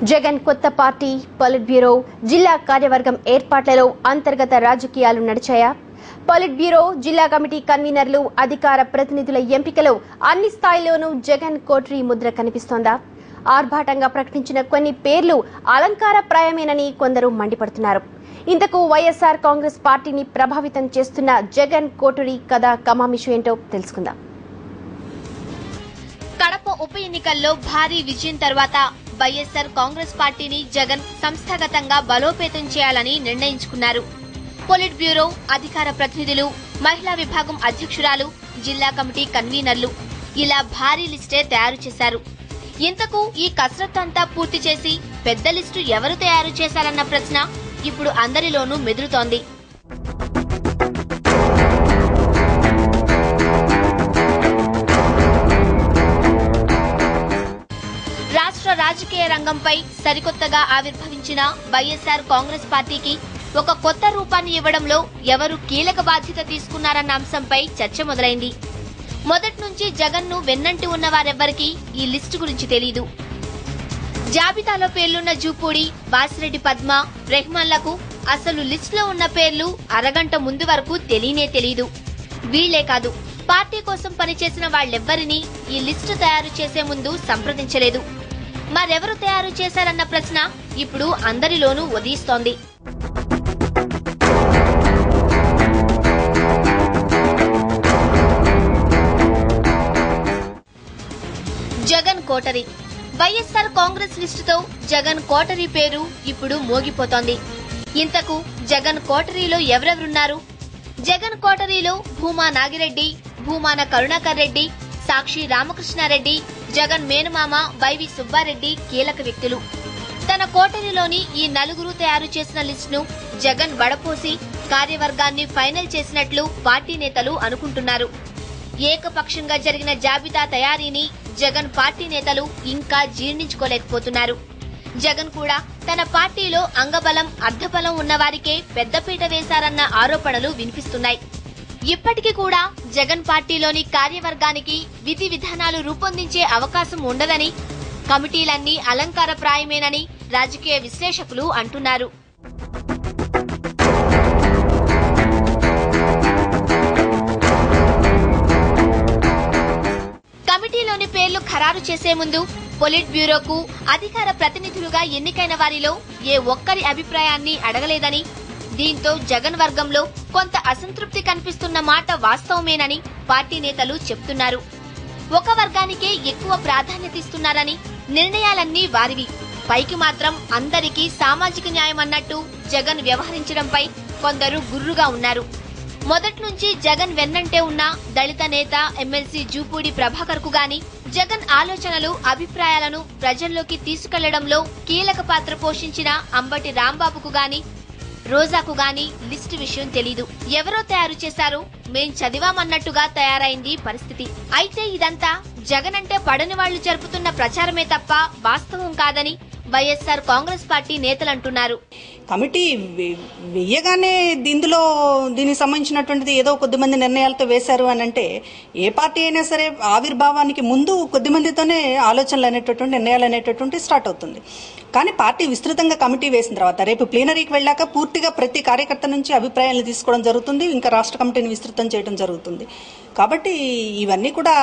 జగన్ కొత్త party, polit bureau, జిల్లా కార్యవర్గం ఏర్పాట్లలో అంతర్గత రాజకీయాలు నడిచాయా? పొలిట్ బ్యూరో, జిల్లా కమిటీ కన్వీనర్లు, అధికార ప్రతినిధుల ఎంపికలో అన్ని స్థాయిల్లోనూ జగన్ కోటరీ ముద్ర కనిపిస్తోందా? ఆర్భాటంగా ప్రకటించిన కొన్ని పేర్లు అలంకారప్రాయమేనని కొందరు మండిపడుతున్నారు. ఇంతకు వైఎస్ఆర్ కాంగ్రెస్ పార్టీని ప్రభావితం చేస్తున్న జగన్ కోటరీ కథ కమామిషు ఏంటో తెలుసుకుందాం. కడప ఉప ఎన్నికల్లో భారీ విజయం తర్వాత వైఎస్ఆర్ కాంగ్రెస్ పార్టీని జగన్ సంస్థాగతంగా బలోపేతం చేయాలని నిర్ణయించుకున్నారు. పొలిట్ బ్యూరో, అధికార ప్రతినిధులు, మహిళా విభాగం అధ్యక్షురాలు, జిల్లా కమిటీ కన్వీనర్లు ఇలా భారీ లిస్టే తయారు చేశారు. ఇంతకు ఈ కసరత్తు అంతా పూర్తి చేసి పెద్ద లిస్టు ఎవరు తయారు చేశారన్న ప్రశ్న ఇప్పుడు అందరిలోనూ మెదులుతోంది. రాష్ట్ర రాజకీయ రంగంపై సరికొత్తగా ఆవిర్భవించిన వైఎస్ఆర్ కాంగ్రెస్ పార్టీకి ఒక కొత్త రూపాన్ని ఇవ్వడంలో ఎవరు కీలక బాధ్యత తీసుకున్నారన్న అంశంపై చర్చ మొదలైంది. మొదటి నుంచి జగన్ ను వెన్నంటి ఉన్న వారెవ్వరికీ ఈ లిస్టు గురించి తెలీదు. జాబితాలో పేర్లున్న జూపూడి, వాసిరెడ్డి పద్మ, రెహమాన్లకు అసలు లిస్టులో ఉన్న పేర్లు అరగంట ముందు వరకు తెలీదు. వీళ్లే కాదు, పార్టీ కోసం పనిచేసిన వాళ్లెవ్వరినీ ఈ లిస్టు తయారు చేసే ముందు సంప్రదించలేదు. మరెవరు తయారు చేశారన్న ప్రశ్న ఇప్పుడు అందరిలోనూ ఉదయిస్తోంది. జగన్ కోటరీ. వైఎస్ఆర్ కాంగ్రెస్ లిస్టుతో జగన్ కోటరీ పేరు ఇప్పుడు మోగిపోతోంది. ఇంతకు జగన్ కోటరీలో ఎవరెవరున్నారు? జగన్ కోటరీలో భూమా నాగిరెడ్డి, భూమాన కరుణాకర్ రెడ్డి, సాక్షి రామకృష్ణారెడ్డి, జగన్ మేనమామ వైవి సుబ్బారెడ్డి కీలక వ్యక్తులు. తన కోటరీలోని ఈ నలుగురు తయారు చేసిన లిస్టును జగన్ వడపోసి కార్యవర్గాన్ని ఫైనల్ చేసినట్లు పార్టీ నేతలు అనుకుంటున్నారు. ఏకపక్షంగా జరిగిన జాబితా తయారీని జగన్ పార్టీ నేతలు ఇంకా జీర్ణించుకోలేకపోతున్నారు. జగన్ కూడా తన పార్టీలో అంగబలం, అర్ధబలం ఉన్నవారికే పెద్దపీట వేశారన్న ఆరోపణలు వినిపిస్తున్నాయి. ఇప్పటికీ కూడా జగన్ పార్టీలోని కార్యవర్గానికి విధి విధానాలు రూపొందించే అవకాశం ఉండదని, కమిటీలన్నీ అలంకారప్రాయమేనని రాజకీయ విశ్లేషకులు అంటున్నారు. కమిటీలోని పేర్లు ఖరారు చేసే ముందు పొలిట్ బ్యూరోకు అధికార ప్రతినిధులుగా ఎన్నికైన వారిలో ఏ ఒక్కరి అభిప్రాయాన్ని అడగలేదని, దీంతో జగన్ వర్గంలో కొంత అసంతృప్తి కనిపిస్తున్న మాట వాస్తవమేనని పార్టీ నేతలు చెప్తున్నారు. ఒక వర్గానికే ఎక్కువ ప్రాధాన్యత ఇస్తున్నారని, నిర్ణయాలన్నీ వారివి, పైకి మాత్రం అందరికీ సామాజిక న్యాయం అన్నట్టు జగన్ వ్యవహరించడంపై కొందరు గుర్రుగా ఉన్నారు. మొదటి నుంచి జగన్ వెన్నంటే ఉన్న దళిత నేత ఎమ్మెల్సీ జూపూడి ప్రభాకర్ కు గాని, జగన్ ఆలోచనలు, అభిప్రాయాలను ప్రజల్లోకి తీసుకెళ్లడంలో కీలక పాత్ర పోషించిన అంబటి రాంబాబుకు గాని, రోజాకు గాని లిస్టు విషయం తెలీదు. ఎవరో తయారు చేశారో, మేం చదివామన్నట్టుగా తయారైంది పరిస్థితి. అయితే ఇదంతా జగన్ అంటే పడని వాళ్లు జరుపుతున్న ప్రచారమే తప్ప వాస్తవం కాదని వైఎస్ఆర్ కాంగ్రెస్ పార్టీ నేతలంటున్నారు. కమిటీ వెయ్యగానే దీనికి సంబంధించినటువంటిది ఏదో కొద్దిమంది నిర్ణయాలతో వేశారు అని అంటే, ఏ పార్టీ అయినా సరే ఆవిర్భావానికి ముందు కొద్దిమందితోనే ఆలోచనలు అనేటటువంటి, నిర్ణయాలు అనేటటువంటి స్టార్ట్ అవుతుంది. కానీ పార్టీ విస్తృతంగా కమిటీ వేసిన తర్వాత రేపు ప్లీనరీకి వెళ్ళాక పూర్తిగా ప్రతి కార్యకర్త నుంచి అభిప్రాయాలు తీసుకోవడం జరుగుతుంది. ఇంకా రాష్ట్ర కమిటీని విస్తృతం చేయడం జరుగుతుంది. కాబట్టి ఇవన్నీ కూడా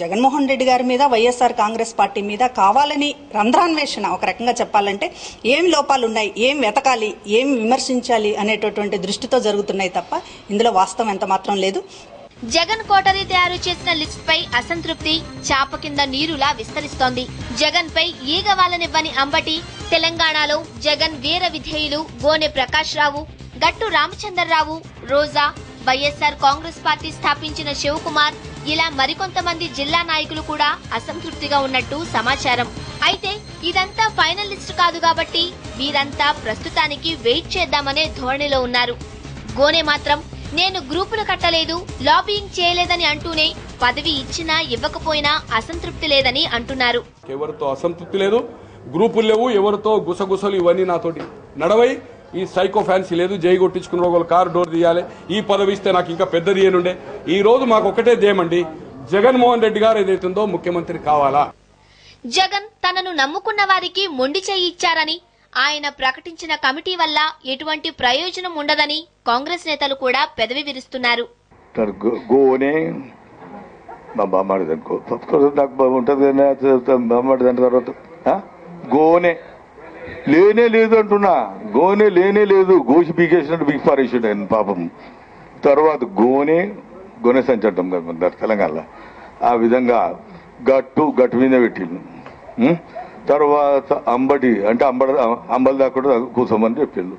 జగన్మోహన్ రెడ్డి గారి మీద, వైఎస్ఆర్ కాంగ్రెస్ పార్టీ మీద కావాలని రంధ్రాన్వేషణ, ఒక రకంగా చెప్పాలంటే ఏం లోపాలు ఉన్నాయి, ఏం వెతకాలి, ఏం విమర్శించాలి అనేటటువంటి దృష్టితో జరుగుతున్నాయి తప్ప ఇందులో వాస్తవం ఎంత మాత్రం లేదు. జగన్ కోటరీ తయారు చేసిన లిస్ట్ పై అసంతృప్తి చాప కింద నీరులా విస్తరిస్తోంది. జగన్ పై ఈగ వాలనివ్వని అంబటి, తెలంగాణలో జగన్ వీర విధేయులు గోనె ప్రకాష్ రావు, గట్టు రామచంద్రరావు, రోజా, వైఎస్ఆర్ కాంగ్రెస్ పార్టీ స్థాపించిన శివకుమార్, ఇలా మరికొంతమంది జిల్లా నాయకులు కూడా అసంతృప్తిగా ఉన్నట్టు సమాచారం. అయితే ఇదంతా ఫైనల్ లిస్ట్ కాదు కాబట్టి వీరంతా ప్రస్తుతానికి వెయిట్ చేద్దామనే ధోరణిలో ఉన్నారు. గోనె మాత్రం నేను గ్రూపులు కట్టలేదు, లాబియింగ్ చేయలేదని అంటూనే పదవి ఇచ్చినా ఇవ్వకపోయినా అసంతృప్తి లేదని అంటున్నారు. ఎవరితో అసంతృప్తి లేదు, గ్రూపులు లేవు, ఎవరితో గుసగుసలు ఇవన్నీ నాతోటి నడవై, ఈ సైకో ఫ్యాన్సీ లేదు, జై కొట్టించుకున్న ఒకళ్ళు కారు డోర్ తీయాలి, ఈ పదవి ఇస్తే నాకు ఇంకా పెద్దది ఏనుండే. ఈ రోజు మాకు ఒకటే ధ్యేయమండి, జగన్మోహన్ రెడ్డి గారు ఏదైతుందో ముఖ్యమంత్రి కావాలా. జగన్ తనను నమ్ముకున్న వారికి మొండి చేయి ఇచ్చారని, ఆయన ప్రకటించిన కమిటీ వల్ల ఎటువంటి ప్రయోజనం ఉండదని కాంగ్రెస్ నేతలు కూడా పెదవి విరుస్తున్నారు. గోనే మా బామ్మాడిది అనుకో, నాకు ఉంటుంది బామ్మాడిది తర్వాత గోనే లేనే లేదు అంటున్నా, గోనే లేనే లేదు, గోసి పీకేసినట్టు బిగ్ పారేసాడు ఆయన పాపం. తర్వాత గోనే సంచి అంటాం కదా తెలంగాణలో, ఆ విధంగా గట్టు మీద పెట్టిండు. తర్వాత అంబటి అంటే అంబలి దాకా కూడా కూర్చోమని చెప్పిండు.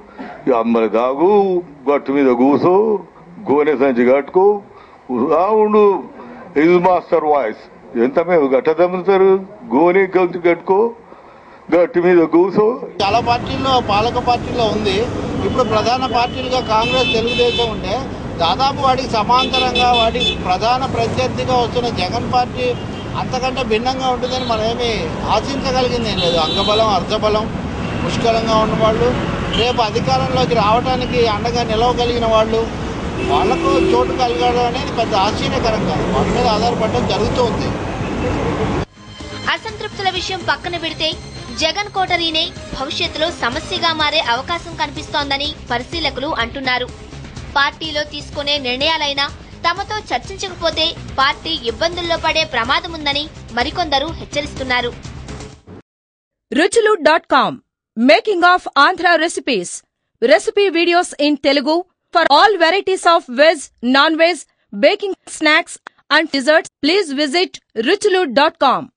ఇక అంబలి దాగు, గట్టు మీద కూసో, గోనె సంచి కట్టుకో, ఉండు ఇది మాస్టర్ వాయిస్. ఎంత మేము గట్ట తమ్ముతారు, గోనె గంజి కట్టుకో, గట్టి మీద కూసో. చాలా పార్టీల్లో పాలక పార్టీలో ఉంది. ఇప్పుడు ప్రధాన పార్టీలుగా కాంగ్రెస్, తెలుగుదేశం ఉంటే దాదాపు వాటికి సమాంతరంగా వాటికి ప్రధాన ప్రత్యర్థిగా వస్తున్న జగన్ పార్టీ అంతకంటే భిన్నంగా ఉంటుందని మనం ఏమి ఆశించగలిగింది ఏం లేదు. అంగబలం, అర్ధబలం పుష్కలంగా ఉన్నవాళ్ళు, రేపు అధికారంలోకి రావడానికి అండగా నిలవగలిగిన వాళ్ళు, వాళ్లకు చోటు కలగడం అనేది పెద్ద ఆశ్చర్యకరం కాదు. వాళ్ళ మీద ఆధారపడడం జరుగుతుంది. అసంతృప్తుల విషయం పక్కన పెడితే జగన్ కోటరీనే భవిష్యత్తులో సమస్యగా మారే అవకాశం కనిపిస్తోందని పరిశీలకులు అంటున్నారు. పార్టీలో తీసుకునే నిర్ణయాలైనా తమతో చర్చించకపోతే పార్టీ ఇబ్బందుల్లో పడే ప్రమాదముందని మరికొందరు హెచ్చరిస్తున్నారు. ruchulu.com Making of Andhra recipes. Recipe videos in Telugu for all varieties of veg, non-veg, baking snacks and desserts. Please visit ruchulu.com.